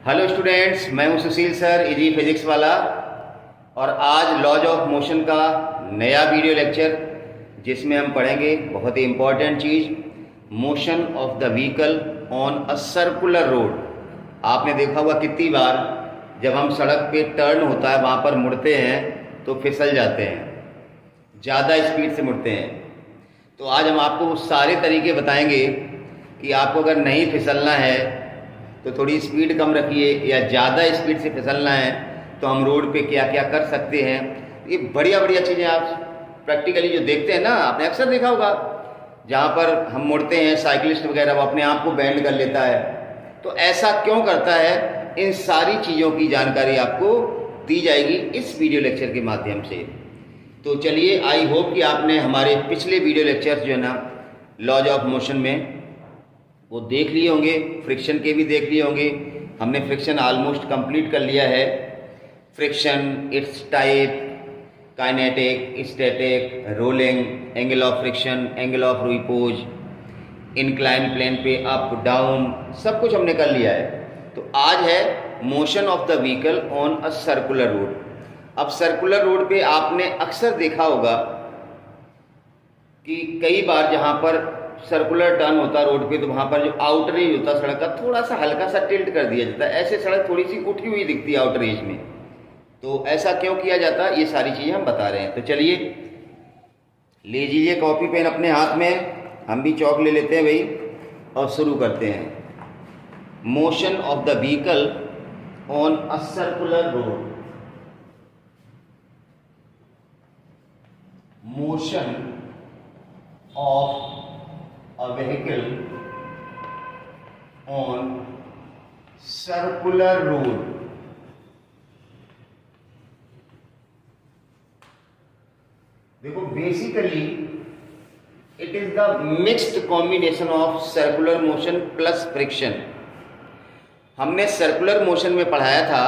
Hello students, मैं हूं सुशील sir, easy physics वाला। और आज लॉज ऑफ मोशन का नया वीडियो लेक्चर जिसमें हम पढ़ेंगे बहुत ही इम्पॉर्टेंट चीज़, motion of the vehicle on a circular road. आपने देखा होगा कितनी बार जब हम सड़क पे टर्न होता है वहाँ पर मुड़ते हैं तो फिसल जाते हैं, ज़्यादा स्पीड से मुड़ते हैं। तो आज हम आपको वो सारे तरीके बताएंगे कि आपको अगर नहीं फिसलना है तो थोड़ी स्पीड कम रखिए, या ज़्यादा स्पीड से फिसलना है तो हम रोड पे क्या क्या कर सकते हैं। ये बढ़िया बढ़िया चीज़ें आप प्रैक्टिकली जो देखते हैं ना, आपने अक्सर देखा होगा जहाँ पर हम मुड़ते हैं, साइकिलिस्ट वगैरह वो अपने आप को बैंड कर लेता है। तो ऐसा क्यों करता है, इन सारी चीज़ों की जानकारी आपको दी जाएगी इस वीडियो लेक्चर के माध्यम से। तो चलिए, आई होप कि आपने हमारे पिछले वीडियो लेक्चर्स जो है ना लॉज ऑफ मोशन में वो देख लिए होंगे, फ्रिक्शन के भी देख लिए होंगे। हमने फ्रिक्शन ऑलमोस्ट कंप्लीट कर लिया है। Friction, its type, kinetic, static, rolling, angle of friction, angle of repose, incline plane पे अप डाउन, सब कुछ हमने कर लिया है। तो आज है motion of the vehicle on a circular road. अब सर्कुलर रोड पे आपने अक्सर देखा होगा कि कई बार जहाँ पर सर्कुलर टर्न होता है रोड पे, तो वहाँ पर जो आउटर एज होता है सड़क का थोड़ा सा हल्का सा टिल्ट कर दिया जाता है। ऐसे सड़क थोड़ी सी उठी हुई दिखती है आउटर एज में। तो ऐसा क्यों किया जाता है, ये सारी चीज़ें हम बता रहे हैं। तो चलिए, ले लीजिए कॉपी पेन अपने हाथ में, हम भी चौक ले लेते हैं भाई, और शुरू करते हैं। Motion of the vehicle on a circular road. Motion of a vehicle on circular road। देखो, basically it is the mixed combination of circular motion plus friction. हमने सर्कुलर मोशन में पढ़ाया था,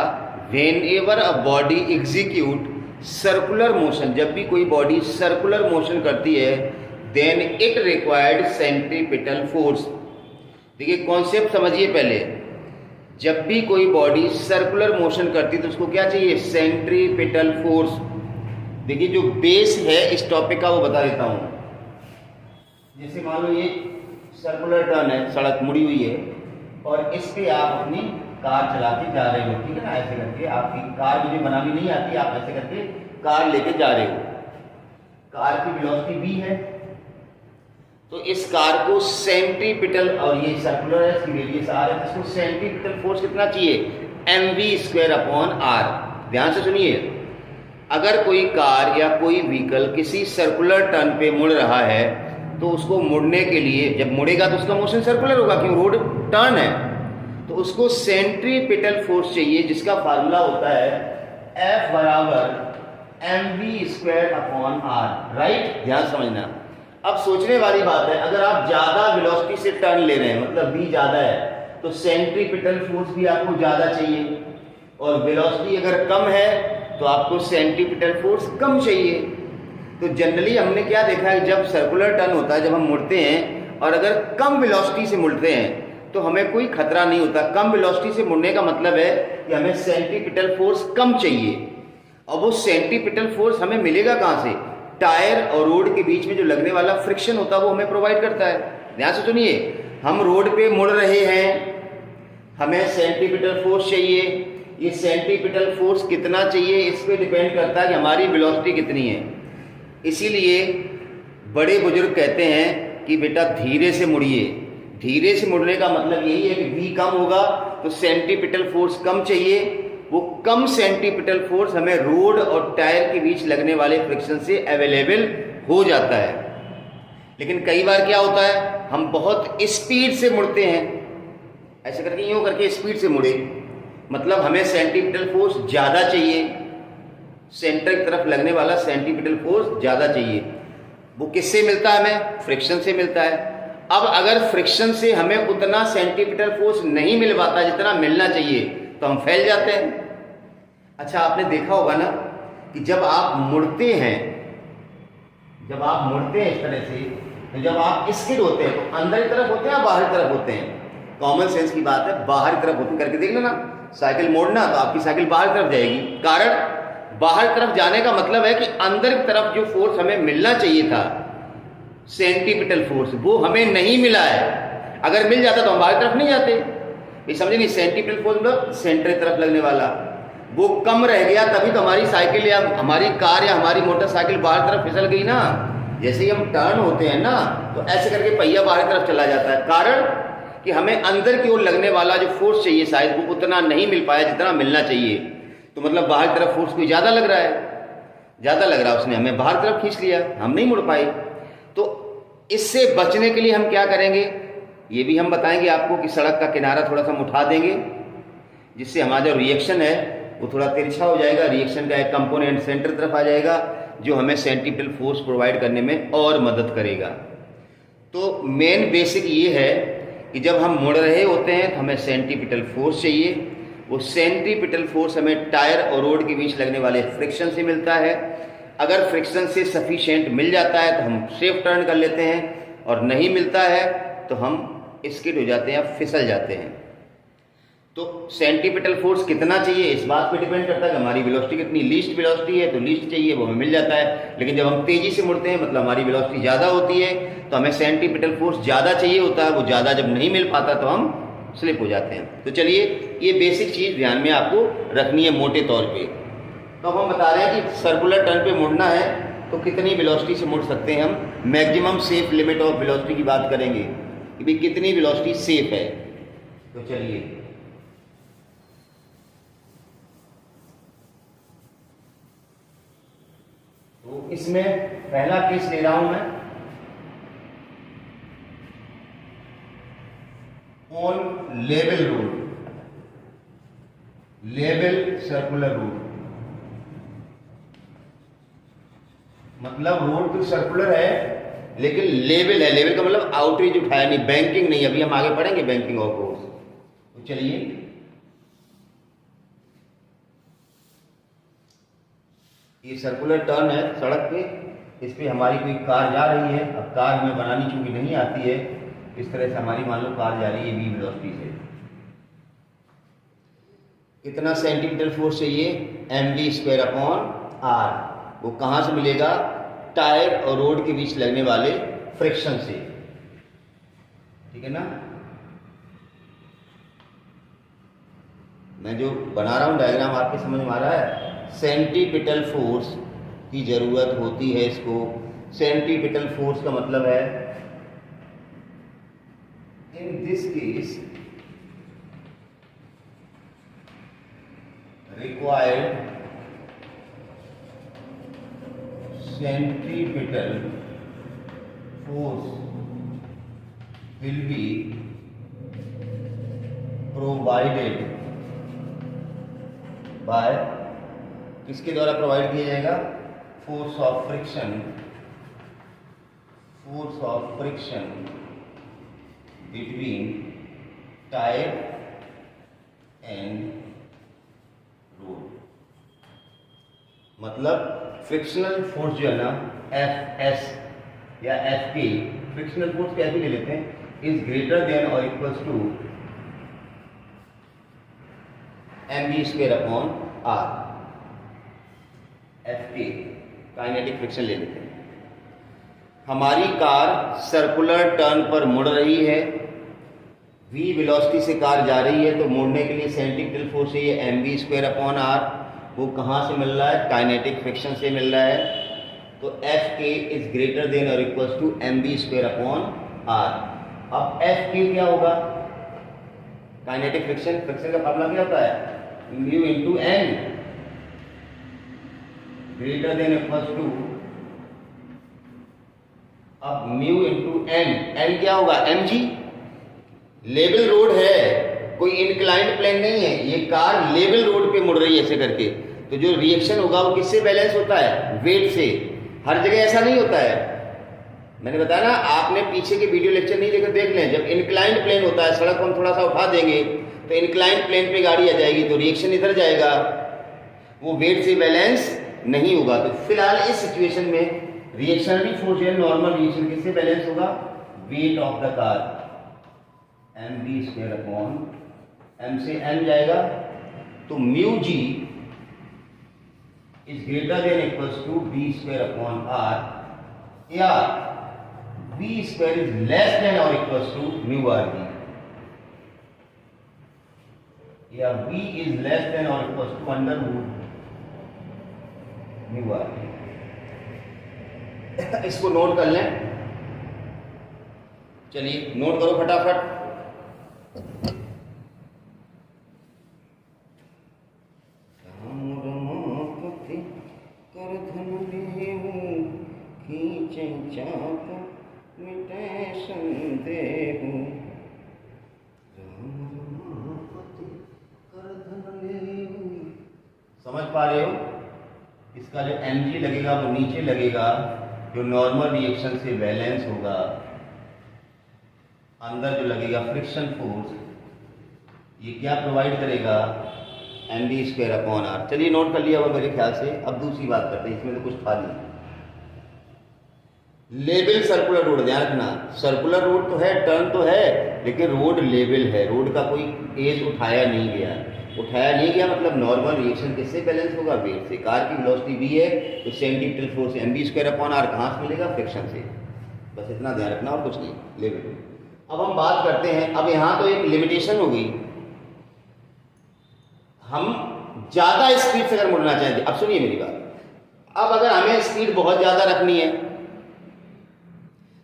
whenever a body execute circular motion, जब भी कोई body circular motion करती है, then it required centripetal force. देखिए कॉन्सेप्ट समझिए पहले, जब भी कोई बॉडी सर्कुलर मोशन करती है तो उसको क्या चाहिए, सेंट्रीपिटल फोर्स। देखिए जो बेस है इस टॉपिक का वो बता देता हूं। जैसे मान लो ये सर्कुलर टर्न है, सड़क मुड़ी हुई है और इस पे आप अपनी कार चला के जा रहे हो, ठीक है ना। ऐसे करके, आपकी कार मुझे बनानी नहीं आती, आप ऐसे करके कार लेके जा रहे हो। कार की वेलोसिटी v है, तो इस कार को सेंट्रीपिटल, और ये सर्कुलर है, इसकी रेडियस r है, इसको सेंट्रीपिटल फोर्स कितना चाहिए, mv²/r। ध्यान से सुनिए, अगर कोई कार या कोई व्हीकल किसी सर्कुलर टर्न पे मुड़ रहा है तो उसको मुड़ने के लिए, जब मुड़ेगा तो उसका मोशन सर्कुलर होगा, क्यों, रोड टर्न है, तो उसको सेंट्रीपिटल फोर्स चाहिए, जिसका फार्मूला होता है F = mv²/r। राइट, ध्यान समझना। अब सोचने वाली बात है, अगर आप ज्यादा वेलोसिटी से टर्न ले रहे हैं, मतलब v ज्यादा है, तो सेंट्रीपिटल फोर्स भी आपको ज्यादा चाहिए, और वेलोसिटी अगर कम है तो आपको सेंट्रीपिटल फोर्स कम चाहिए। तो जनरली हमने क्या देखा है, जब सर्कुलर टर्न होता है, जब हम मुड़ते हैं और अगर कम वेलोसिटी से मुड़ते हैं तो हमें कोई खतरा नहीं होता। कम वेलोसिटी से मुड़ने का मतलब है कि हमें सेंट्रीपिटल फोर्स कम चाहिए, और वो सेंट्रीपिटल फोर्स हमें मिलेगा कहाँ से, टायर और रोड के बीच में जो लगने वाला फ्रिक्शन होता है वो हमें प्रोवाइड करता है। ध्यान से सुनिए, हम रोड पे मुड़ रहे हैं, हमें सेंट्रीपिटल फोर्स चाहिए। ये सेंट्रीपिटल फोर्स कितना चाहिए इस पे डिपेंड करता है कि हमारी वेलोसिटी कितनी है। इसीलिए बड़े बुजुर्ग कहते हैं कि बेटा धीरे से मुड़िए। धीरे से मुड़ने का मतलब यही है कि v कम होगा तो सेंट्रीपिटल फोर्स कम चाहिए। वो कम सेंट्रीपिटल फोर्स हमें रोड और टायर के बीच लगने वाले फ्रिक्शन से अवेलेबल हो जाता है। लेकिन कई बार क्या होता है, हम बहुत स्पीड से मुड़ते हैं, ऐसे करके यूं करके स्पीड से मुड़े, मतलब हमें सेंट्रीपिटल फोर्स ज़्यादा चाहिए, सेंटर की तरफ लगने वाला सेंट्रीपिटल फोर्स ज़्यादा चाहिए। वो किससे मिलता है, हमें फ्रिक्शन से मिलता है। अब अगर फ्रिक्शन से हमें उतना सेंट्रीपिटल फोर्स नहीं मिल पाता जितना मिलना चाहिए तो हम फैल जाते हैं। अच्छा, आपने देखा होगा ना कि जब आप मुड़ते हैं, इस तरह से, तो जब आप स्किड होते हैं तो अंदर की तरफ होते हैं या बाहर की तरफ होते हैं, कॉमन सेंस की बात है, बाहर की तरफ होते हैं। करके देख लेना, साइकिल मोड़ना तो आपकी साइकिल बाहर तरफ जाएगी। कारण बाहर तरफ जाने का मतलब है कि अंदर की तरफ जो फोर्स हमें मिलना चाहिए था, सेंटीपिटल फोर्स, वो हमें नहीं मिला है। अगर मिल जाता तो हम बाहर तरफ नहीं जाते। ये समझे नहीं, सेंटीपिटल फोर्स मतलब सेंटर की तरफ लगने वाला, वो कम रह गया, तभी तो हमारी साइकिल या हमारी कार या हमारी मोटरसाइकिल बाहर तरफ फिसल गई ना। जैसे ही हम टर्न होते हैं ना, तो ऐसे करके पहिया बाहर तरफ चला जाता है। कारण कि हमें अंदर की ओर लगने वाला जो फोर्स चाहिए शायद वो उतना नहीं मिल पाया जितना मिलना चाहिए। तो मतलब बाहर तरफ फोर्स कोई ज़्यादा लग रहा है, ज़्यादा लग रहा है, उसने हमें बाहर तरफ खींच लिया, हम नहीं मुड़ पाए। तो इससे बचने के लिए हम क्या करेंगे, ये भी हम बताएंगे आपको कि सड़क का किनारा थोड़ा सा हम उठा देंगे, जिससे हमारा जो रिएक्शन है वो थोड़ा तिरछा हो जाएगा। रिएक्शन का एक कंपोनेंट सेंटर तरफ आ जाएगा, जो हमें सेंटीपिटल फोर्स प्रोवाइड करने में और मदद करेगा। तो मेन बेसिक ये है कि जब हम मुड़ रहे होते हैं तो हमें सेंटीपिटल फोर्स चाहिए। वो सेंटीपिटल फोर्स हमें टायर और रोड के बीच लगने वाले फ्रिक्शन से मिलता है। अगर फ्रिक्शन से सफिशिएंट मिल जाता है तो हम सेफ टर्न कर लेते हैं, और नहीं मिलता है तो हम स्किड हो जाते हैं या फिसल जाते हैं। तो सेंटीपिटल फोर्स कितना चाहिए इस बात पे डिपेंड करता है कि हमारी वेलोसिटी कितनी। लीस्ट वेलोसिटी है तो लीस्ट चाहिए, वो हमें मिल जाता है। लेकिन जब हम तेजी से मुड़ते हैं, मतलब हमारी वेलोसिटी ज़्यादा होती है, तो हमें सेंटीपिटल फोर्स ज़्यादा चाहिए होता है। वो ज़्यादा जब नहीं मिल पाता तो हम स्लिप हो जाते हैं। तो चलिए, ये बेसिक चीज़ ध्यान में आपको रखनी है मोटे तौर पर। तो अब हम बता रहे हैं कि सर्कुलर टर्न पर मुड़ना है तो कितनी वेलोसिटी से मुड़ सकते हैं हम। Maximum safe limit of velocity की बात करेंगे कि भाई कितनी वेलोसिटी सेफ है। तो चलिए, तो इसमें पहला केस ले रहा हूं मैं, on level road, level circular road. मतलब रोड तो सर्कुलर है लेकिन लेवल है। लेवल का मतलब आउटरीच उठाया नहीं, बैंकिंग नहीं। अभी हम आगे पढ़ेंगे बैंकिंग ऑफ रोड्स। तो चलिए, ये सर्कुलर टर्न है सड़क पे, इस पे हमारी कोई कार जा रही है। अब कार हमें बनानी चूंकि नहीं आती है, इस तरह से हमारी मान लो कार जा रही है v वेलोसिटी से। कितना सेंटीमीटर फोर्स चाहिए, mv²/r। वो कहां से मिलेगा, टायर और रोड के बीच लगने वाले फ्रिक्शन से। ठीक है ना। मैं जो बना रहा हूं डायग्राम आपके समझ में आ रहा है। सेंटीपिटल फोर्स की जरूरत होती है इसको। सेंटीपिटल फोर्स का मतलब है in this case required centripetal force will be provided by, किसके द्वारा प्रोवाइड किया जाएगा, force of friction, force of friction between tyre and road. मतलब फ्रिक्शनल फोर्स जो है ना, एफ एस या एफ के, फ्रिक्शनल फोर्स कैसे ले लेते हैं, इज ग्रेटर देन और इक्वल्स टू mv²/r। एफ के काइनेटिक फ्रिक्शन ले लेते हैं। हमारी कार सर्कुलर टर्न पर मुड़ रही है, v वेलोसिटी से कार जा रही है, तो मुड़ने के लिए सेंटीपिटल फोर्स चाहिए mv²/r। वो कहाँ से मिल रहा है, काइनेटिक फ्रिक्शन से मिल रहा है। तो F K is greater than और इक्वल्स टू mv²/r। अब एफ के क्या होगा, काइनेटिक फ्रिक्शन, फ्रिक्शन का फॉर्मूला क्या होता है, mu into N, greater than equals to, अब म्यू इंटू एन, एन क्या होगा, mg। लेवल रोड है, कोई इंक्लाइंड प्लेन नहीं है, ये कार लेवल रोड पे मुड़ रही है ऐसे करके। तो जो रिएक्शन होगा वो किससे बैलेंस होता है, वेट से। हर जगह ऐसा नहीं होता है। मैंने बताया ना, आपने पीछे के वीडियो लेक्चर नहीं लेकर देख लें। जब इंक्लाइंड प्लेन होता है, सड़क को हम थोड़ा सा उठा देंगे तो इंक्लाइंड प्लेन पे गाड़ी आ जाएगी, तो रिएक्शन इधर जाएगा, वो वेट से बैलेंस नहीं होगा। तो फिलहाल इस सिचुएशन में रिएक्शनरी फोर्स है, नॉर्मल रिएक्शन किससे बैलेंस होगा, weight of the car, mv²/m से m जाएगा तो mu g is greater than equals to B square upon r, या v square is less than और equals to mu r b, या b is less than और equals to under root mu r b. इसको note कर लें, चलिए note करो फटाफट। समझ पा रहे हो? इसका जो mg लगेगा वो नीचे लगेगा, जो नॉर्मल रिएक्शन से बैलेंस होगा, अंदर जो लगेगा फ्रिक्शन फोर्स, ये क्या प्रोवाइड करेगा, mv स्क्वायर अपॉन आर। चलिए नोट कर लिया होगा मेरे ख्याल से। अब दूसरी बात करते हैं, इसमें तो कुछ था नहीं। लेवल सर्कुलर रोड, ध्यान रखना, सर्कुलर रोड तो है, टर्न तो है, लेकिन रोड लेवल है, रोड का कोई एज उठाया नहीं गया। उठाया नहीं गया मतलब नॉर्मल रिएक्शन किससे बैलेंस होगा, वेट से। कार की वेलोसिटी v है तो centimetre force mv square upon R कहाँ से मिलेगा, फ्रिक्शन से। बस इतना ध्यान रखना और कुछ नहीं, लेवल। अब हम बात करते हैं, अब यहाँ तो एक लिमिटेशन हो गई, हम ज्यादा स्पीड से अगर मुड़ना चाहते, अब सुनिए मेरी बात, अब अगर हमें स्पीड बहुत ज्यादा रखनी है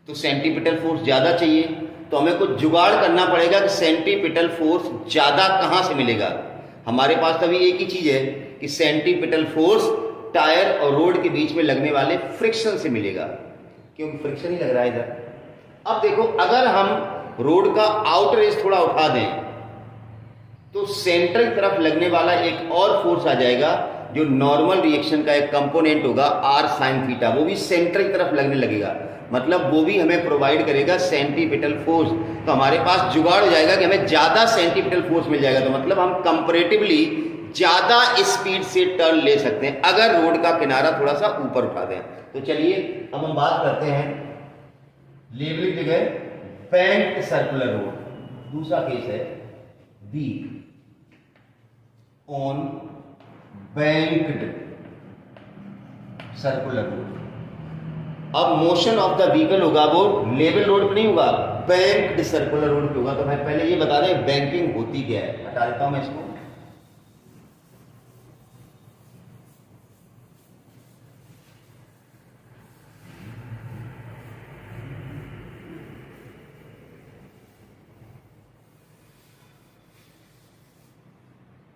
तो सेंटीपिटल फोर्स ज्यादा चाहिए, तो हमें कुछ जुगाड़ करना पड़ेगा कि सेंटीपिटल फोर्स ज्यादा कहां से मिलेगा। हमारे पास तभी एक ही चीज है कि सेंटीपिटल फोर्स टायर और रोड के बीच में लगने वाले फ्रिक्शन से मिलेगा, क्योंकि फ्रिक्शन ही लग रहा है इधर। अब देखो, अगर हम रोड का आउटर एज थोड़ा उठा दें तो सेंटर की तरफ लगने वाला एक और फोर्स आ जाएगा, जो नॉर्मल रिएक्शन का एक कंपोनेंट होगा आर साइन थीटा, वो भी सेंटर की तरफ लगने लगेगा, मतलब वो भी हमें प्रोवाइड करेगा सेंटीपिटल फोर्स। तो हमारे पास जुगाड़ हो जाएगा कि हमें ज्यादा सेंटीपिटल फोर्स मिल जाएगा, तो मतलब हम कंपैरेटिवली ज्यादा स्पीड से टर्न ले सकते हैं अगर रोड का किनारा थोड़ा सा ऊपर उठा दें। तो चलिए अब हम बात करते हैं लेवलिंग जगह बैंक्ड सर्कुलर रोड। दूसरा केस है be on banked circular road. अब मोशन ऑफ द व्हीकल होगा वो लेवल रोड पे नहीं होगा, बैंक्ड सर्कुलर रोड पे होगा। तो मैं पहले ये बता दें बैंकिंग होती क्या है, बता देता हूं मैं इसको।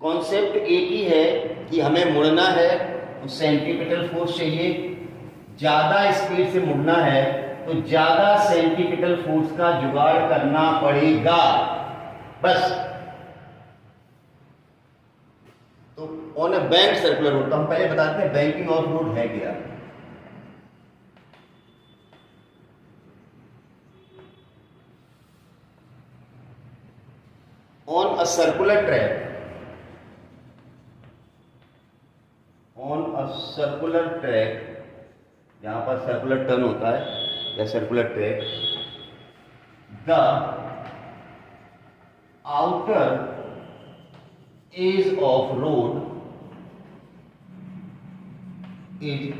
कॉन्सेप्ट एक ही है कि हमें मुड़ना है तो सेंटीपिटल फोर्स चाहिए, ज्यादा स्पीड से मुड़ना है तो ज्यादा सेंटीपिटल फोर्स का जुगाड़ करना पड़ेगा, बस। तो on A bank circular road, तो हम पहले बताते हैं बैंकिंग ऑफ रोड है क्या। On a circular track, on a circular track, जहां पर सर्कुलर टर्न होता है या circular track, the outer as of road is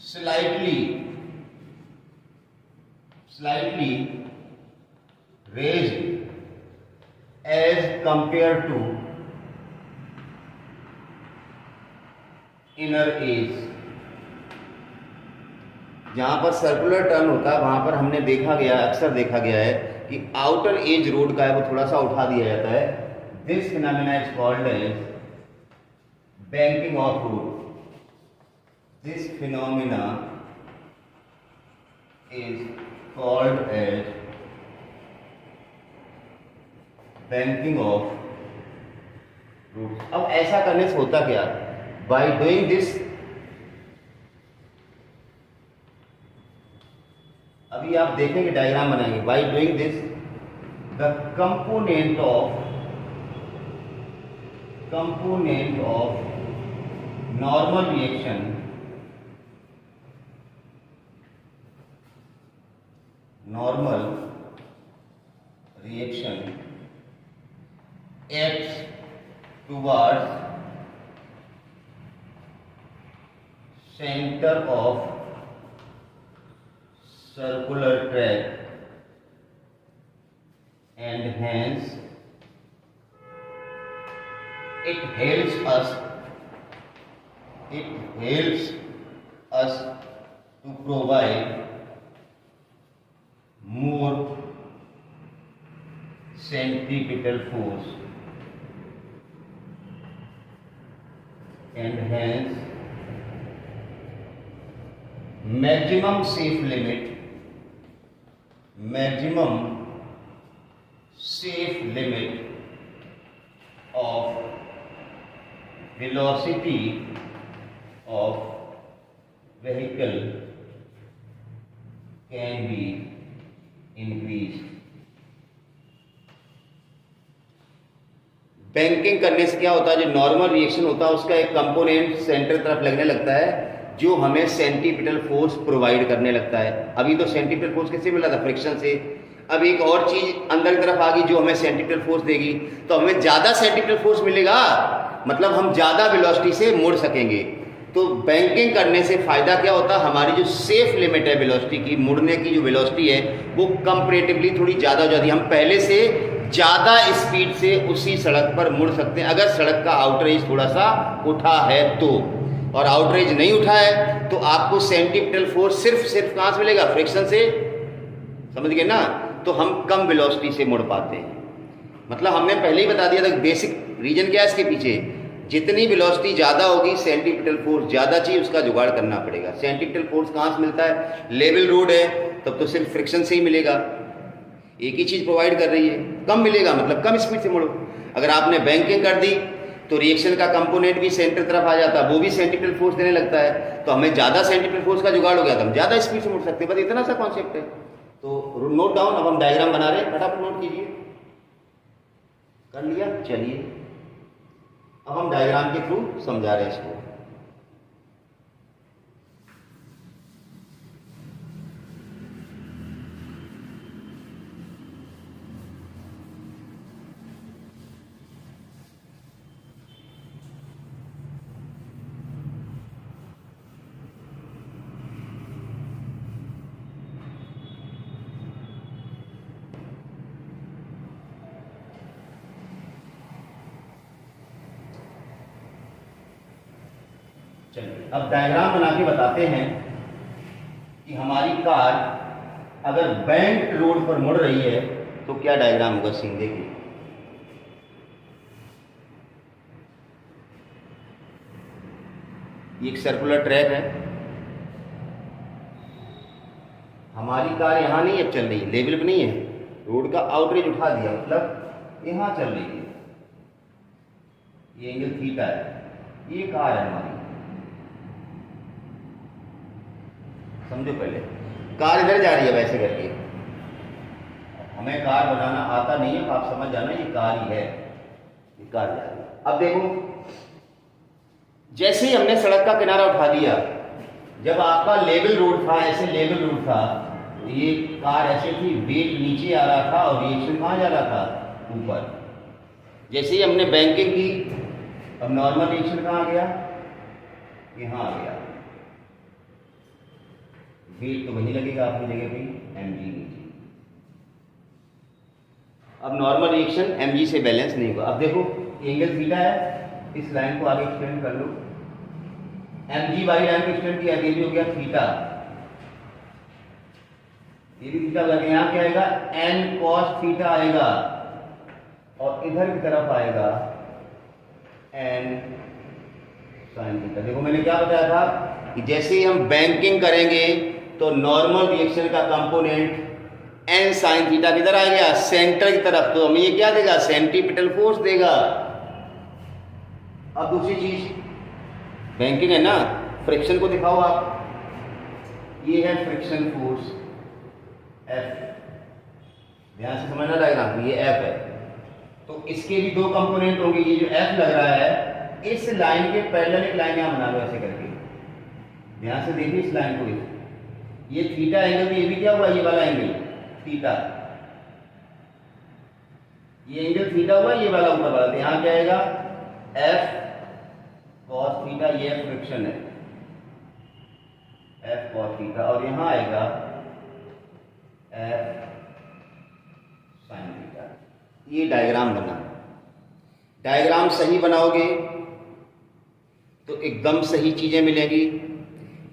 slightly raised as compared to inner edge। जहां पर सर्कुलर टर्न होता है वहां पर हमने देखा गया, अक्सर देखा गया है कि आउटर एज रोड का है वो थोड़ा सा उठा दिया जाता है। This phenomena is called as banking of road. This phenomena is called as banking of road. अब ऐसा करने से होता क्या, बाय डूइंग दिस, अभी आप देखेंगे डायग्राम बनाएंगे, by doing this the component of normal reaction acts towards center of circular track and hence it helps us to provide more centripetal force and hence maximum safe limit of velocity of vehicle can be increased। Banking करने से क्या होता है, जो normal reaction होता है उसका एक कंपोनेंट सेंटर तरफ लगने लगता है जो हमें सेंटीपिटल फोर्स प्रोवाइड करने लगता है। अभी तो सेंटीपिटल फोर्स किससे मिला था, फ्रिक्शन से। अब एक और चीज अंदर की तरफ आ गई जो हमें सेंटीपिटल फोर्स देगी, तो हमें ज्यादा सेंटीपिटल फोर्स मिलेगा, मतलब हम ज्यादा वेलोसिटी से मुड़ सकेंगे। तो बैंकिंग करने से फायदा क्या होता है, हमारी जो सेफ लिमिट है वेलोसिटी की, मुड़ने की जो वेलोसिटी है वो कंपैरेटिवली थोड़ी ज्यादा हो जाती है। हम पहले से ज्यादा स्पीड से उसी सड़क पर मुड़ सकते हैं अगर सड़क का आउटर एज थोड़ा सा उठा है तो, और आउटर एज नहीं उठा है तो आपको सेंटीपिटल फोर्स सिर्फ कहां से मिलेगा, फ्रिक्शन से, समझ गए ना। तो हम कम वेलोसिटी से मुड़ पाते हैं। मतलब हमने पहले ही बता दिया था बेसिक रीजन क्या है इसके पीछे, जितनी वेलोसिटी ज़्यादा होगी सेंटीपिटल फोर्स ज़्यादा चाहिए, उसका जुगाड़ करना पड़ेगा। सेंटीपिटल फोर्स कहाँ से मिलता है, लेवल रोड है तब तो सिर्फ फ्रिक्शन से ही मिलेगा, एक ही चीज़ प्रोवाइड कर रही है, कम मिलेगा मतलब कम स्पीड से मुड़ो। अगर आपने बैंकिंग कर दी तो रिएक्शन का कंपोनेंट भी सेंटर तरफ आ जाता है, वो भी सेंटीपिटल फोर्स देने लगता है, तो हमें ज़्यादा सेंटीपिटल फोर्स का जुगाड़ हो गया, तो हम ज़्यादा स्पीड से मुड़ सकते हैं। बस इतना सा कॉन्सेप्ट है। तो नोट डाउन, अब हम डायग्राम बना रहे हैं, फटाफट नोट कीजिए। कर लिया, चलिए अब हम डायग्राम के थ्रू समझा रहे हैं इसको। चलिए अब डायग्राम बना के बताते हैं कि हमारी कार अगर बैंक रोड पर मुड़ रही है तो क्या डायग्राम होगा, सीन देखिए। ये एक सर्कुलर ट्रैक है, हमारी कार यहां नहीं अब चल रही, लेवल पे नहीं है, रोड का आउटरेज उठा दिया, मतलब यहां चल रही है, ये एंगल थीटा है, ये कार है हमारी। समझो, पहले कार इधर जा रही है वैसे करके, हमें कार बनाना आता नहीं है तो आप समझ जाना ये कार ही है, ये कार जा रही है। अब देखो, जैसे ही हमने सड़क का किनारा उठा दिया, जब आपका लेवल रोड था, ऐसे लेवल रोड था, तो ये कार ऐसे थी, वेट नीचे आ रहा था और रिएक्शन कहाँ जा रहा था, ऊपर। जैसे ही हमने बैंकिंग की, अब नॉर्मल रिएक्शन कहाँ गया, यहाँ आ गया, वेट तो वहीं लगेगा अपनी जगह पे, mg नीचे। अब नॉर्मल रिएक्शन mg से बैलेंस नहीं होगा। अब देखो एंगल थीटा है, इस लाइन को आगे एक्सटेंड कर लो, mg वाली लाइन को एक्सटेंड किया, ये भी हो गया थीटा, ये भी थीटा लगे, यहाँ क्या आएगा, n cos थीटा आएगा, और इधर की तरफ आएगा n sin थीटा। देखो मैंने क्या बताया था कि जैसे ही हम बैंकिंग करेंगे तो नॉर्मल रिएक्शन का कंपोनेंट n sin थीटा किधर आ गया, सेंटर की तरफ, तो हमें ये क्या देगा, सेंटीपिटल फोर्स देगा। अब दूसरी चीज, बैंकिंग है ना, फ्रिक्शन को दिखाओ आप, ये है फ्रिक्शन फोर्स F, ध्यान से समझना डायग्राम, ये F है, तो इसके भी दो कंपोनेंट होंगे। ये जो F लग रहा है, इस लाइन के पैरेलल एक लाइन यहां बना लो ऐसे करके, ध्यान से देखिए इस लाइन को, ये थीटा एंगल, ये भी क्या हुआ, ये वाला एंगल थीटा, ये एंगल थीटा हुआ, ये वाला ऊपर वाला, तो यहाँ क्या आएगा एफ कॉस थीटा, ये फ्रिक्शन है एफ कॉस थीटा, और यहां आएगा एफ साइन थीटा। ये डायग्राम बना। डायग्राम सही बनाओगे तो एकदम सही चीजें मिलेंगी,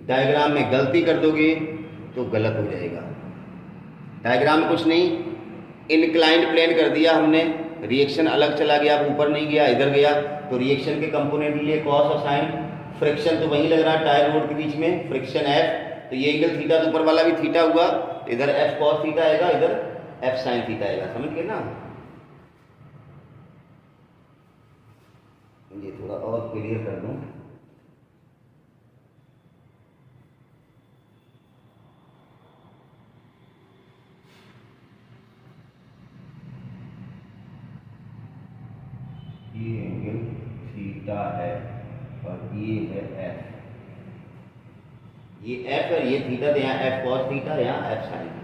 डायग्राम में गलती कर दोगे तो गलत हो जाएगा। डायग्राम में कुछ नहीं, इनक्लाइंड प्लेन कर दिया हमने, रिएक्शन अलग चला गया, ऊपर नहीं गया इधर गया, तो रिएक्शन के कंपोनेंट लिए कॉस और साइन, फ्रिक्शन तो वहीं लग रहा है टायर रोड के बीच में, फ्रिक्शन एफ, तो ये एंगल थीटा, तो ऊपर वाला भी थीटा हुआ, तो इधर एफ कॉस थीटा आएगा, इधर एफ साइन थीटा आएगा। समझ गए ना? ये थोड़ा और क्लियर कर दूं। ये एंगल थीटा है और ये है एफ, ये एफ है, ये थीटा, तो यहाँ एफ कॉस थीटा, यहाँ एफ साइन थीटा।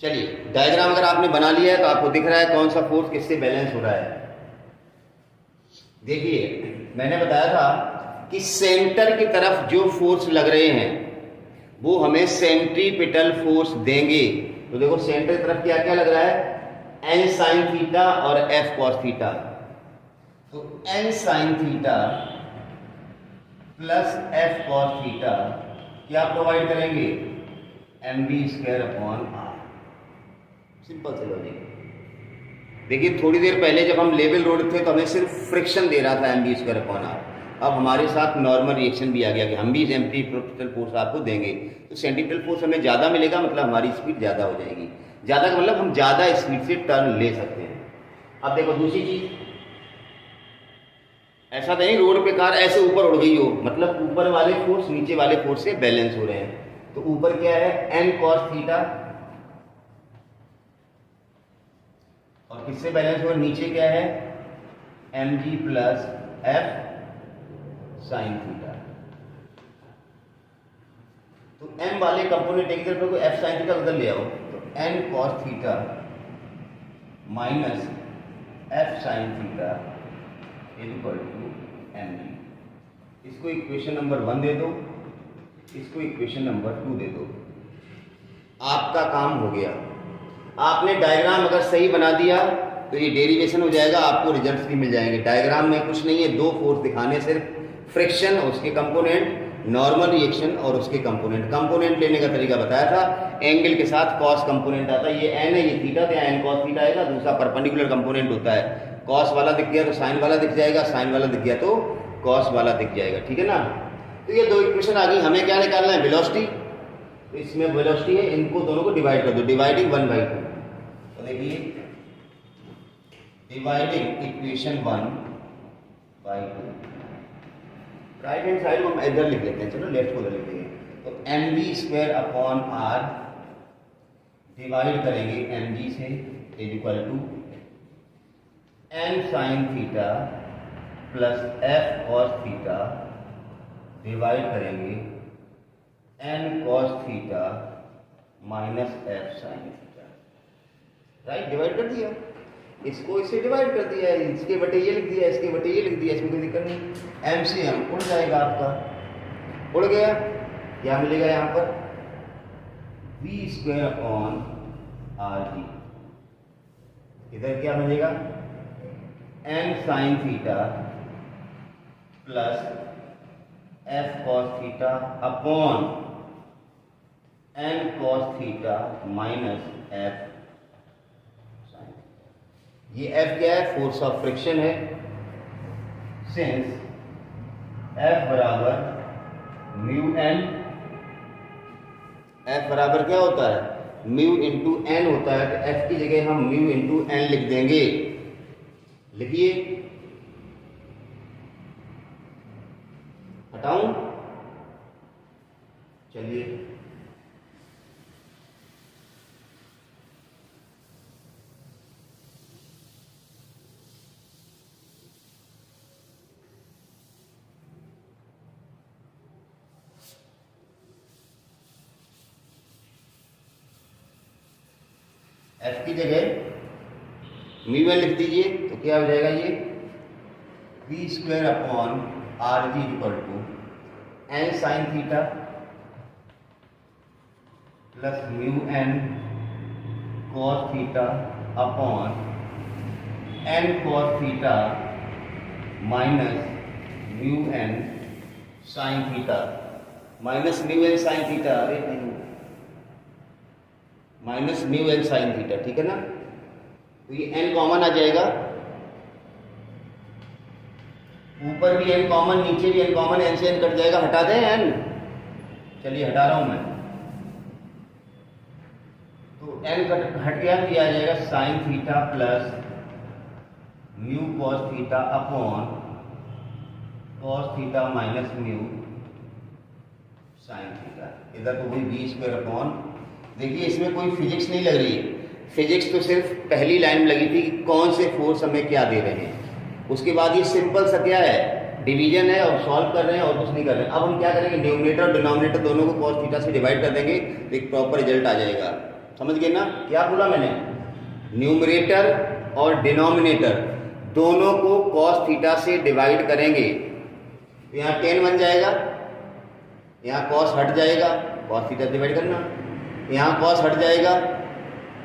चलिए, डायग्राम अगर आपने बना लिया है तो आपको दिख रहा है कौन सा फोर्स किससे बैलेंस हो रहा है। देखिए, मैंने बताया था कि सेंटर की तरफ जो फोर्स लग रहे हैं वो हमें सेंट्रीपिटल फोर्स देंगे। तो देखो, सेंटर की तरफ क्या क्या लग रहा है, एन साइन थीटा और एफ कॉस थीटा। तो N sine theta plus F cos theta क्या प्रोवाइड करेंगे, M B square upon R. Simple से लॉजिक। देखिए, थोड़ी देर पहले जब हम लेवल रोड थे तो हमें सिर्फ फ्रिक्शन दे रहा था M B square upon R, अब हमारे साथ नॉर्मल रिएक्शन भी आ गया कि हम भी सेंट्रीपिटल फोर्स आपको देंगे। तो सेंट्रीपिटल फोर्स हमें ज़्यादा मिलेगा, मतलब हमारी स्पीड ज़्यादा हो जाएगी। ज़्यादा का मतलब हम ज़्यादा स्पीड से टर्न ले सकते हैं। अब देखो दूसरी चीज़, ऐसा नहीं रोड पे कार ऐसे ऊपर उड़ गई हो, मतलब ऊपर वाले फोर्स नीचे वाले फोर्स से बैलेंस हो रहे हैं। तो ऊपर क्या है, एन कॉस थीटा, और किससे बैलेंस हो रहा है, नीचे क्या है, M G plus F sine theta. तो एम वाले कंपोनेंट एक तरफ को एफ साइन थीटा उधर ले आओ, तो N cos theta minus F sine theta equal to M B. इसको इक्वेशन नंबर 1 दे दो, इसको इक्वेशन नंबर 2 दे दो, आपका काम हो गया। आपने डायग्राम अगर सही बना दिया तो ये डेरिवेशन हो जाएगा, आपको रिजल्ट्स भी मिल जाएंगे। डायग्राम में कुछ नहीं है, दो फोर्स दिखाने, सिर्फ फ्रिक्शन और उसके कंपोनेंट, नॉर्मल रिएक्शन और उसके कंपोनेंट। कंपोनेंट लेने का तरीका बताया था, एंगल के साथ कॉस कंपोनेंट आता है, ये एन है ये थीटा, तो यहाँ एन कॉस थीटा आएगा। दूसरा परपेंडिकुलर कंपोनेंट होता है, कॉस वाला दिख गया तो साइन वाला दिख जाएगा, साइन वाला दिख गया तो कॉस वाला दिख जाएगा। ठीक है ना? तो ये दो इक्वेशन आ गई। हमें क्या निकालना है, वेलोसिटी। तो इसमें वेलोसिटी है, इनको दोनों को डिवाइड कर दो, डिवाइडिंग 1/2। तो देखिए, dividing equation 1/2, right hand side को हम इधर लिख लेते हैं, चलो लेफ्ट को उधर लिख देंगे। तो m B square upon r divide करेंगे एम जी से, is equal to N sine theta plus F cos theta divide करेंगे n cos theta minus F sine theta. Right, divide कर दिया, इसको इससे डिवाइड कर दिया है, इसके बटे ये लिख दिया, इसके बटे ये लिख दिया, इसमें कोई दिक्कत नहीं। एम से एम उड़ जाएगा, आपका उड़ गया। क्या मिलेगा यहाँ पर, V square upon are G. इधर क्या मिलेगा, N sine theta plus F cos theta upon N cos theta minus F. ये F क्या है, फोर्स ऑफ फ्रिक्शन है। सिंस F बराबर म्यू एन, F बराबर क्या होता है, म्यू इंटू एन होता है, तो F की जगह हम म्यू इंटू एन लिख देंगे। लिखिए, हटाऊं, चलिए एफ की जगह म्यू एन लिख दीजिए, तो क्या हो जाएगा ये V square upon are G equal to N sine theta plus mu N cos theta upon N cos theta minus mu N sine theta minus mu N sine theta, अरे नहीं, minus mu N sine theta, ठीक है ना। तो ये N common आ जाएगा, ऊपर भी एन कॉमन, नीचे भी एन कॉमन, एन से एन कट जाएगा, हटा दें एन, चलिए हटा रहा हूं मैं। तो एन हट गया, तो आ जाएगा sign theta plus mu cos theta upon cos theta minus mu sine theta. इधर तो वही वी स्क्वायर अपॉन, देखिए इसमें कोई फिजिक्स नहीं लग रही है, फिजिक्स तो सिर्फ पहली लाइन में लगी थी कि कौन से फोर्स हमें क्या दे रहे हैं। उसके बाद ये सिंपल सा क्या है, डिवीजन है और सॉल्व कर रहे हैं और कुछ नहीं कर रहे हैं। अब हम क्या करेंगे, न्यूमरेटर और डिनोमिनेटर दोनों को कॉस थीटा से डिवाइड कर देंगे तो एक प्रॉपर रिजल्ट आ जाएगा। समझ गए ना क्या बोला मैंने, न्यूमरेटर और डिनोमिनेटर दोनों को कॉस थीटा से डिवाइड करेंगे तो यहाँ 10 बन जाएगा, यहाँ कॉस हट जाएगा, कॉस थीटा डिवाइड करना, यहाँ कॉस हट जाएगा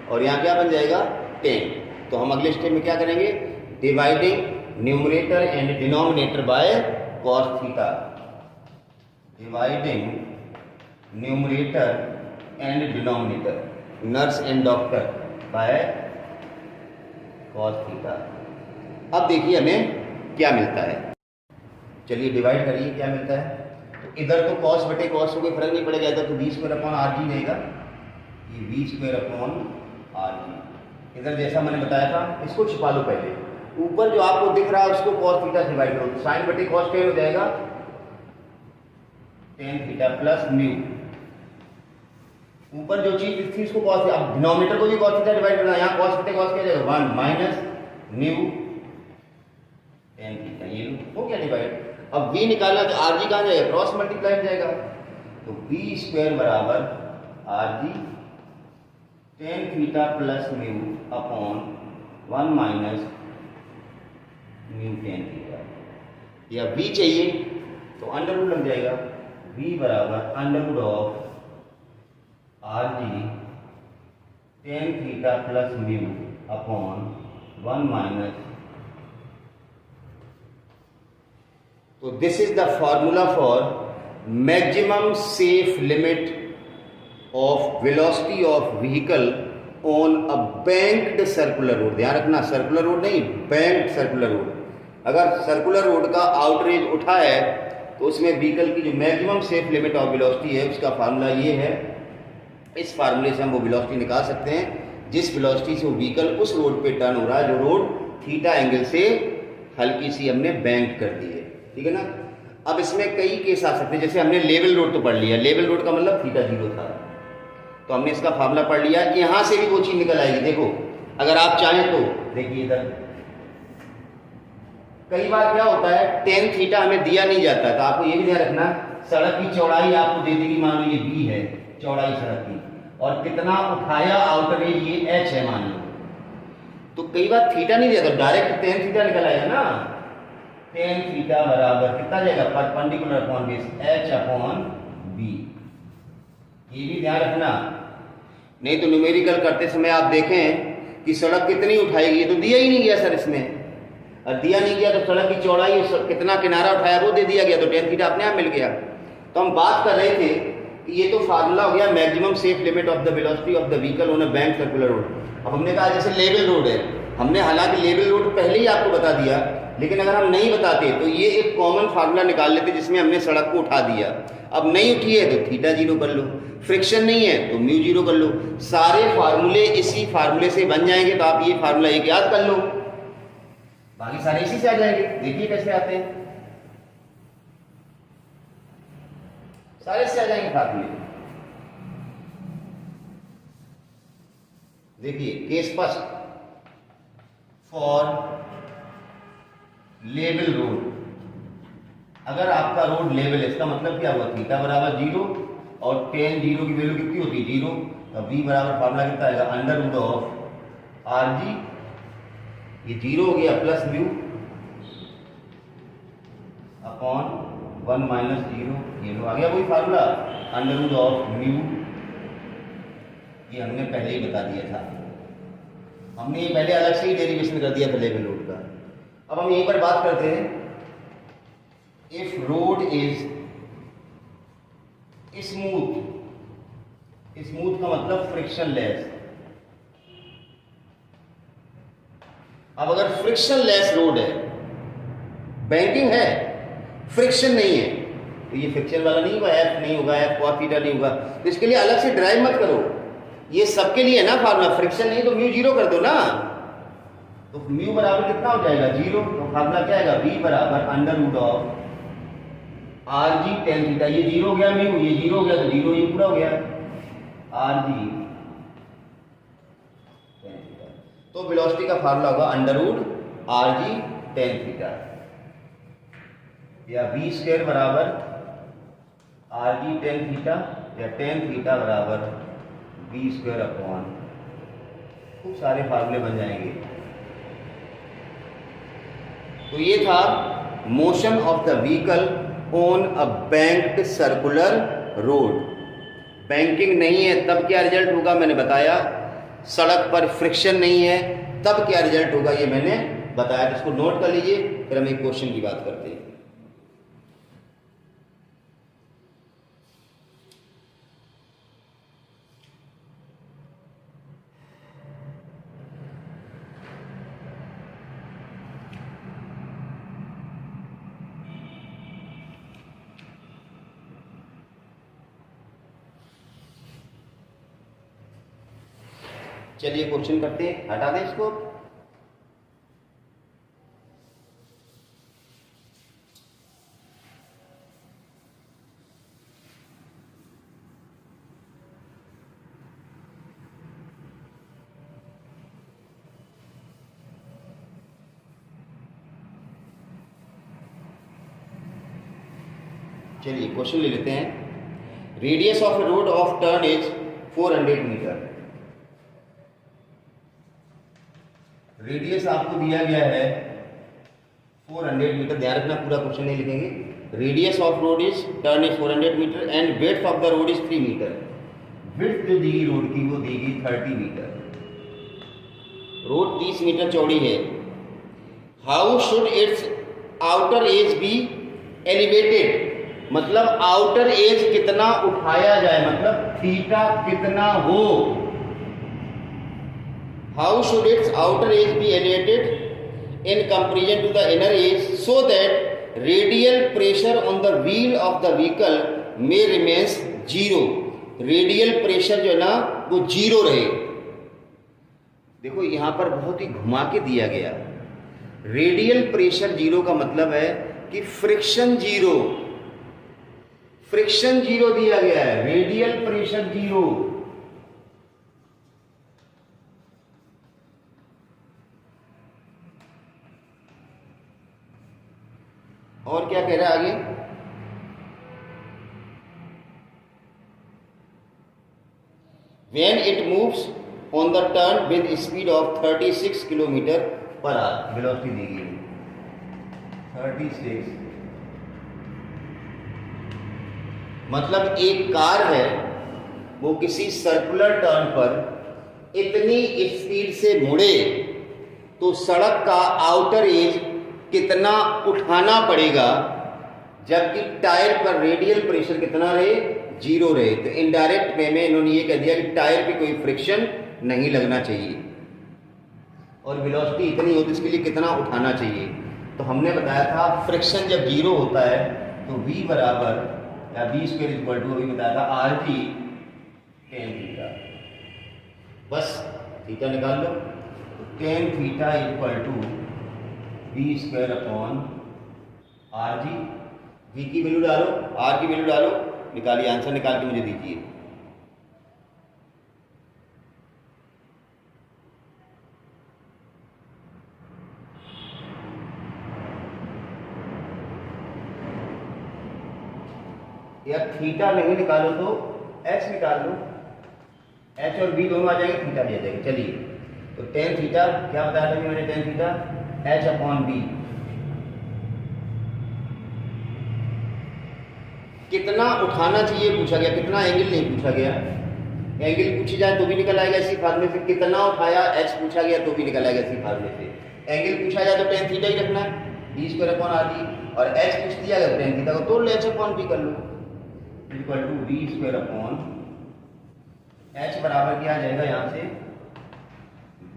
और यहाँ क्या बन जाएगा 10। तो हम अगले स्टेप में क्या करेंगे, dividing numerator and denominator by cos theta, dividing numerator and denominator, nurse and doctor by cos theta. अब देखिए हमें क्या मिलता है, चलिए डिवाइड करिए क्या मिलता है। तो इधर तो कॉस बटे कॉस को कोई फर्क नहीं पड़ेगा, इधर तो V square upon are G रहेगा, ये V square upon are G. इधर जैसा मैंने बताया था, इसको छिपा लो पहले, ऊपर जो आपको दिख रहा है उसको कॉस थीटा से डिवाइड करो, तो साइन बटे कॉस 10 हो जाएगा, टेन थीटा प्लस म्यू, ऊपर जो चीज थी उसको कॉस, अब डिनोमिनेटर को भी कॉस थीटा डिवाइड करना, यहाँ कॉस बटे कॉस क्या जाएगा 1 माइनस म्यू टेन थीटा, ये हो गया डिवाइड। अब v निकालना तो आर जी कहाँ जाएगा, क्रॉस मल्टीप्लाई हो जाएगा, तो वी स्क्वायर बराबर आर जी tan theta plus mu upon 1 minus mu tan theta, या v चाहिए तो अंडर रूट लग जाएगा, v बराबर under root of R G tan theta plus mu upon 1 minus. तो this is the formula for maximum safe limit of velocity of vehicle on a banked circular road. ध्यान रखना, circular road नहीं, banked circular road. अगर circular road का outer edge उठा है तो उसमें व्हीकल की जो maximum safe limit of velocity है उसका फार्मूला ये है। इस फार्मूले से हम वो वेलोसिटी निकाल सकते हैं जिस वेलोसिटी से वो व्हीकल उस रोड पे टर्न हो रहा है जो रोड थीटा एंगल से हल्की सी हमने बैंक कर दी है, ठीक है ना। अब इसमें कई केस आ सकते हैं, जैसे हमने लेवल रोड तो पढ़ लिया, लेवल रोड का मतलब थीटा 0 था, तो हमने इसका फार्मूला पढ़ लिया, यहां से भी वो चीज निकल आएगी। देखो अगर आप चाहें तो देखिए इधर कई बार क्या होता है, टेन थीटा हमें दिया नहीं जाता, तो आपको ये भी ध्यान रखना, सड़क की चौड़ाई आपको दे देगी, मान लो ये बी है चौड़ाई सड़क की, और कितना उठाया आउटर एज ये एच है मान लो, तो कई बार थीटा नहीं दिया तो डायरेक्ट टेन थीटा निकल आएगा ना। टेन थीटा बराबर कितना जाएगा, perpendicular upon base H upon B, ये भी ध्यान रखना। नहीं तो न्यूमेरिकल करते समय आप देखें कि सड़क कितनी उठाएगी, ये तो दिया ही नहीं गया सर इसमें, और दिया नहीं गया तो सड़क की चौड़ाई कितना किनारा उठाया वो दे दिया गया, तो टेन थीटा अपने आप मिल गया। तो हम बात कर रहे थे कि ये तो फार्मूला हो गया maximum safe limit of the velocity of the vehicle on a bank circular road. अब हमने कहा जैसे लेवल रोड है, हमने हालांकि लेवल रोड पहले ही आपको बता दिया, लेकिन अगर हम नहीं बताते तो ये एक कॉमन फार्मूला निकाल लेते जिसमें हमने सड़क को उठा दिया। अब नहीं उठी है तो थीटा 0 कर लो, फ्रिक्शन नहीं है तो म्यू 0 कर लो, सारे फार्मूले इसी फार्मूले से बन जाएंगे। तो आप ये फार्मूला एक याद कर लो, बाकी सारे इसी से आ जाएंगे। देखिए कैसे आते हैं, सारे से आ जाएंगे फार्मूले। देखिए case first for level road, अगर आपका रोड लेवल है इसका मतलब क्या हुआ, थीटा बराबर 0 और टेन 0 की वैल्यू कितनी होती है 0, तो v बराबर फार्मूला कितना आएगा, under root of are G, ये 0 हो गया प्लस म्यू अपॉन 1 माइनस 0, ये लो आ गया वही formula under root of mu. ये हमने पहले ही बता दिया था, हमने ये पहले अलग से ही डेरिवेशन कर दिया था लेवल रोड का। अब हम यहीं पर बात करते हैं, if road is smooth, smooth का मतलब फ्रिक्शन लेस। अब अगर फ्रिक्शन लेस रोड है, बैंकिंग है, फ्रिक्शन नहीं है, तो ये फ्रिक्शन वाला नहीं होगा, एफ नहीं होगा, एफ कॉस थीटा नहीं होगा। तो इसके लिए अलग से ड्राइव मत करो, ये सबके लिए ना फार्मूला। फ्रिक्शन नहीं तो म्यू 0 कर दो ना, तो म्यू बराबर कितना हो जाएगा 0। तो फार्मूला क्या आएगा, v बराबर under root of R G tan theta. ये 0 हो गया म्यू, ये 0 हो गया, तो 0 ये पूरा हो गया आर जी टेन थीटा। तो वेलोसिटी का फार्मूला होगा अंडर रूट आर जी टेन थीटा, या v स्क्वायर बराबर आर जी टेन थीटा, या टेन थीटा बराबर v स्क्वायर अपॉन, खूब सारे फार्मूले बन जाएंगे। तो ये था motion of the vehicle on a banked circular road. Banking नहीं है तब क्या रिजल्ट होगा मैंने बताया, सड़क पर फ्रिक्शन नहीं है तब क्या रिजल्ट होगा ये मैंने बताया। इसको नोट कर लीजिए, फिर हम एक क्वेश्चन की बात करते हैं। चलिए क्वेश्चन करते हैं, हटा दें इसको। चलिए क्वेश्चन ले लेते हैं। Radius of road of turn is 400 metre. Radius आपको दिया गया है 400 मीटर, ध्यान रखना पूरा क्वेश्चन नहीं लिखेंगे। Radius of road is turn is 400 metre and width of the road is 3 metre. Width जो दी गई रोड की वो दी गई 30 मीटर। रोड 30 मीटर चौड़ी है। How should its outer edge be elevated, मतलब आउटर एज कितना उठाया जाए, मतलब थीटा कितना हो। How should its outer edge be elevated in comparison to the inner edge so that radial pressure on the wheel of the vehicle may remains zero। Radial pressure जो है ना वो 0 रहे। देखो यहां पर बहुत ही घुमा के दिया गया, रेडियल प्रेशर 0 का मतलब है कि फ्रिक्शन 0, फ्रिक्शन 0 दिया गया है, रेडियल प्रेशर 0। और क्या कह रहा है आगे, when it moves on the turn with speed of 36 kilometre per hour, velocity दी गई 36। मतलब एक कार है वो किसी सर्कुलर टर्न पर इतनी स्पीड से मुड़े तो सड़क का आउटर एज कितना उठाना पड़ेगा, जबकि टायर पर रेडियल प्रेशर कितना रहे, 0 रहे। तो इनडायरेक्ट वे में इन्होंने ये कह दिया कि टायर पे कोई फ्रिक्शन नहीं लगना चाहिए और वेलोसिटी इतनी हो तो इसके लिए कितना उठाना चाहिए। तो हमने बताया था फ्रिक्शन जब 0 होता है तो v बराबर या v स्क्वायर इक्वल टू, अभी बताया था आर जी टेन थीटा। बस थीटा निकाल लो, tan theta equal to v square upon are g. v की वैल्यू डालो, r की वैल्यू डालो, निकालिए, आंसर निकाल के मुझे दीजिए। या थीटा नहीं निकालो तो h निकाल लो, h और v दोनों आ जाएंगे, थीटा भी आ जाएगा। चलिए तो टेन थीटा क्या बताया था मैंने, tan theta H upon B. कितना उठाना चाहिए पूछा गया, कितना एंगल नहीं पूछा गया। एंगल पूछी जाए तो भी निकल आएगा इसी फार्मूले से, कितना उठाया एच पूछा गया तो भी निकल आएगा इसी फार्मूले से। एंगल पूछा जाए तो टेन थीटा ही रखना है, B square upon are D, और एच पूछ दिया अगर टेन थीटा को तोड़ लो, एच अपॉन बी कर लो, equal to B square upon h बराबर क्या आ जाएगा यहाँ से,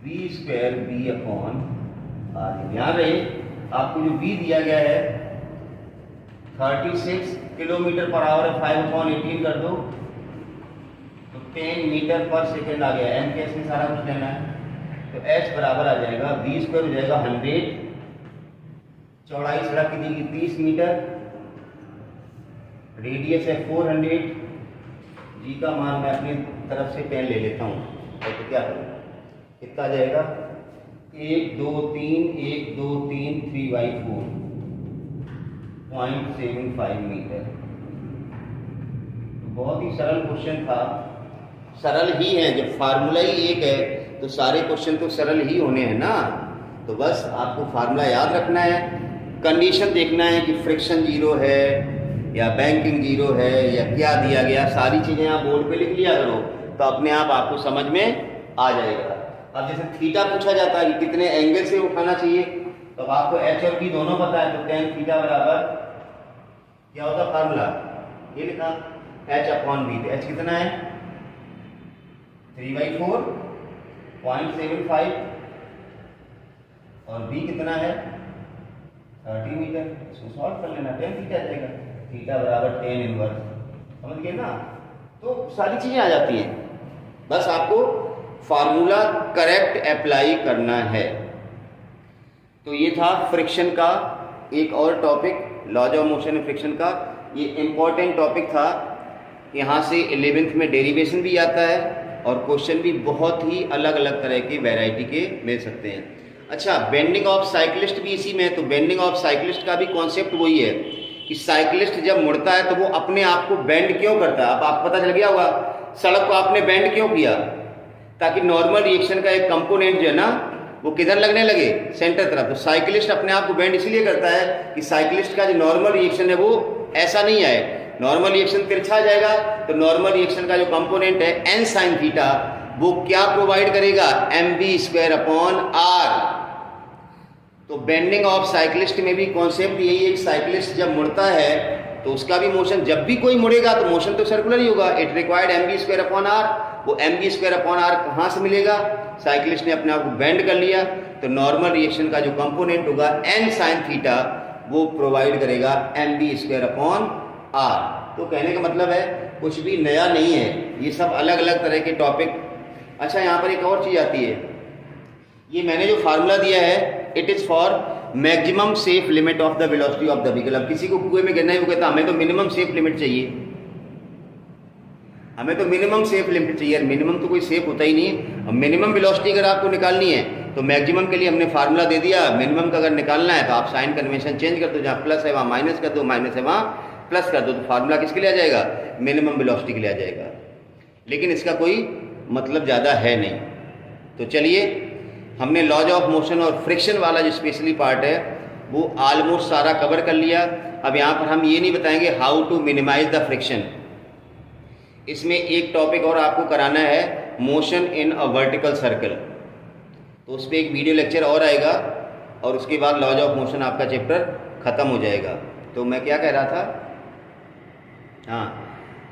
b square b upon are d. ध्यान रहे आपको जो बी दिया गया है 36 किलोमीटर पर आवर, 5/18 कर दो तो 10 मीटर पर सेकेंड आ गया। एम के एस में सारा कुछ लेना है, तो एच बराबर आ जाएगा बी स्क्वायर हो जाएगा 100, चौड़ाई सड़क की दी 30 मीटर, रेडियस है 400, जी का मान मैं अपनी तरफ से पेन ले लेता हूँ, तो क्या करूँ, कितना आ जाएगा 1 2 3 1 2 3 3/4 0.75 मीटर। बहुत ही सरल क्वेश्चन था, सरल ही है, जब फार्मूला ही एक है तो सारे क्वेश्चन तो सरल ही होने हैं ना। तो बस आपको फार्मूला याद रखना है, कंडीशन देखना है कि फ्रिक्शन जीरो है या बैंकिंग जीरो है या क्या दिया गया, सारी चीजें आप बोर्ड पे लिख लिया करो तो अपने आप आपको समझ में आ जाएगा। अब जैसे थीटा पूछा जाता है कि कितने एंगल से उठाना चाहिए, तो आपको एच और बी दोनों पता है, तो टेन थीटा बराबर क्या होता फार्मूला, ये लिखा एच अपॉन बी। एच कितना है 3/4 0.75 और बी कितना है 30 मीटर। इसको सॉल्व कर लेना, टेन थीटा आ जाएगा, थीटा बराबर 10 इनवर्स, समझ गए ना। तो सारी चीजें आ जाती हैं, बस आपको फार्मूला करेक्ट अप्लाई करना है। तो ये था फ्रिक्शन का एक और topic, laws of motion and friction का। ये इंपॉर्टेंट टॉपिक था, यहाँ से 11th में डेरिवेशन भी आता है और क्वेश्चन भी बहुत ही अलग अलग तरह के वैरायटी के मिल सकते हैं। अच्छा, बेंडिंग ऑफ साइक्लिस्ट भी इसी में है, तो बेंडिंग ऑफ साइक्लिस्ट का भी कॉन्सेप्ट वही है कि साइक्लिस्ट जब मुड़ता है तो वो अपने आप को बेंड क्यों करता है। अब आपको पता चल गया होगा सड़क को आपने बेंड क्यों किया, ताकि नॉर्मल रिएक्शन का एक कंपोनेंट जो है ना वो किधर लगने लगे, सेंटर तरफ। तो साइक्लिस्ट अपने आप को बेंड इसलिए करता है कि साइक्लिस्ट का जो नॉर्मल रिएक्शन है वो ऐसा नहीं आए, नॉर्मल रिएक्शन तिरछा जाएगा, तो नॉर्मल रिएक्शन का जो कंपोनेंट है एन साइन थीटा वो क्या प्रोवाइड करेगा, mv² अपॉन आर। तो बेंडिंग ऑफ साइक्लिस्ट में भी कॉन्सेप्ट यही है, साइक्लिस्ट जब मुड़ता है तो उसका भी मोशन, जब भी कोई मुड़ेगा तो मोशन तो सर्कुलर ही होगा, it required mv² upon are. वो mv² अपॉन आर कहाँ से मिलेगा, साइक्लिस्ट ने अपने आप को बेंड कर लिया, तो नॉर्मल रिएक्शन का जो कंपोनेंट होगा n साइन थीटा वो प्रोवाइड करेगा mv² अपॉन आर। तो कहने का मतलब है कुछ भी नया नहीं है, ये सब अलग अलग तरह के टॉपिक। अच्छा, यहाँ पर एक और चीज आती है, ये मैंने जो फार्मूला दिया है it is for maximum safe limit of the velocity of the vehicle. अब किसी को कुएं में गिरना ही, वो कहता हमें तो मिनिमम सेफ लिमिट चाहिए, हमें तो मिनिमम सेफ लिमिट चाहिए। मिनिमम तो कोई सेफ होता ही नहीं है। अब मिनिमम वेलोसिटी अगर आपको निकालनी है तो मैक्सिमम के लिए हमने फार्मूला दे दिया, मिनिमम का अगर निकालना है तो आप साइन कन्वेंशन चेंज कर दो, जहाँ प्लस है वहाँ माइनस कर दो, माइनस है वहाँ प्लस कर दो, तो फार्मूला किसके लिए आ जाएगा, मिनिमम वेलोसिटी के लिए आ जाएगा। लेकिन इसका कोई मतलब ज़्यादा है नहीं। तो चलिए, हमने लॉज ऑफ मोशन और फ्रिक्शन वाला जो स्पेशली पार्ट है वो ऑलमोस्ट सारा कवर कर लिया। अब यहाँ पर हम ये नहीं बताएंगे how to minimize the friction. इसमें एक टॉपिक और आपको कराना है, motion in a vertical circle, तो उस पर एक वीडियो लेक्चर और आएगा और उसके बाद लॉज ऑफ मोशन आपका चैप्टर खत्म हो जाएगा। तो मैं क्या कह रहा था, हाँ,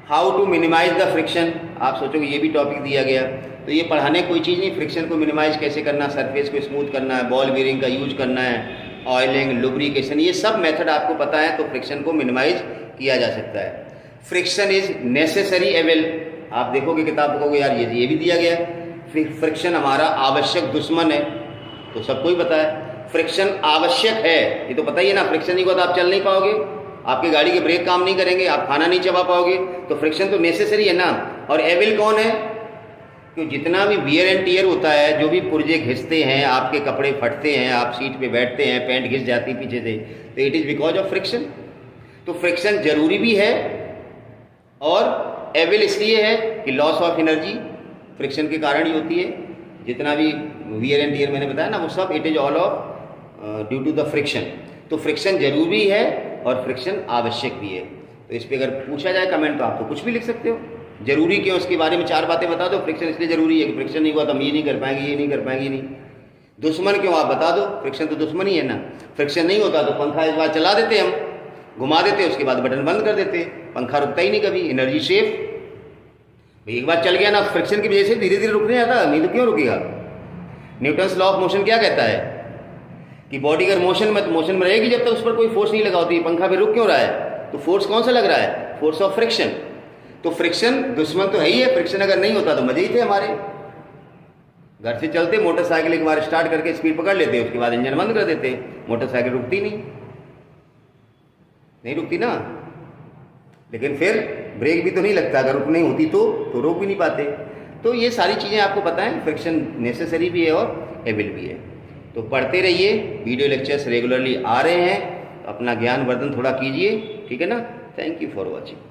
how to minimize the friction. आप सोचोगे ये भी टॉपिक दिया गया, तो ये पढ़ाने कोई चीज़ नहीं, फ्रिक्शन को मिनिमाइज कैसे करना, सरफेस को स्मूथ करना है, बॉल बेयरिंग का यूज करना है, ऑयलिंग, लुब्रिकेशन, ये सब मेथड आपको पता है, तो फ्रिक्शन को मिनिमाइज किया जा सकता है। फ्रिक्शन इज नेसेसरी एविल, आप देखोगे किताब देखोगे यार ये भी दिया गया है, फ्रिक्शन हमारा आवश्यक दुश्मन है, तो सबको ही पता है फ्रिक्शन आवश्यक है, ये तो पता ही है ना। फ्रिक्शन नहीं होगा तो आप चल नहीं पाओगे, आपकी गाड़ी के ब्रेक काम नहीं करेंगे, आप खाना नहीं चबा पाओगे, तो फ्रिक्शन तो नेसेसरी है ना। और एविल कौन है, क्यों जितना भी वियर एंड टीयर होता है, जो भी पुर्जे घिसते हैं, आपके कपड़े फटते हैं, आप सीट पे बैठते हैं, पैंट घिस जाती पीछे से, तो it is because of friction. तो फ्रिक्शन जरूरी भी है और एविल इसलिए है कि लॉस ऑफ एनर्जी फ्रिक्शन के कारण ही होती है। जितना भी वियर एंड टियर मैंने बताया ना, वो सब it is all of due to the friction. तो फ्रिक्शन जरूरी है और फ्रिक्शन आवश्यक भी है। तो इस पर अगर पूछा जाए कमेंट तो आप तो कुछ भी लिख सकते हो। जरूरी क्यों, उसके बारे में 4 बातें बता दो। फ्रिक्शन इसलिए जरूरी है कि फ्रिक्शन नहीं हुआ तो हम ये नहीं कर पाएंगे, ये नहीं कर पाएंगे, नहीं। दुश्मन क्यों, आप बता दो। फ्रिक्शन तो दुश्मन ही है ना। फ्रिक्शन नहीं होता तो पंखा एक बार चला देते, हम घुमा देते, उसके बाद बटन बंद कर देते, पंखा रुकता ही नहीं कभी, एनर्जी सेफ। एक बार चल गया ना, फ्रिक्शन की वजह से धीरे धीरे रुकने आता, नहीं तो क्यों रुकेगा। न्यूटन्स लॉ ऑफ मोशन क्या कहता है कि बॉडी अगर मोशन में रहेगी जब तक उस पर कोई फोर्स नहीं लगा होती। पंखा पे रुक क्यों रहा है, तो फोर्स कौन सा लग रहा है, फोर्स ऑफ फ्रिक्शन। तो फ्रिक्शन दुश्मन तो है ही है। फ्रिक्शन अगर नहीं होता तो मजे ही थे हमारे। घर से चलते मोटरसाइकिल एक बार स्टार्ट करके स्पीड पकड़ लेते, उसके बाद इंजन बंद कर देते, मोटरसाइकिल रुकती नहीं रुकती ना। लेकिन फिर ब्रेक भी तो नहीं लगता, अगर रुकनी होती तो रोक भी नहीं पाते। तो ये सारी चीज़ें आपको पता है, फ्रिक्शन नेसेसरी भी है और एबल भी है। तो पढ़ते रहिए, वीडियो लेक्चर्स रेगुलरली आ रहे हैं, अपना ज्ञान वर्धन थोड़ा कीजिए, ठीक है ना। Thank you for watching.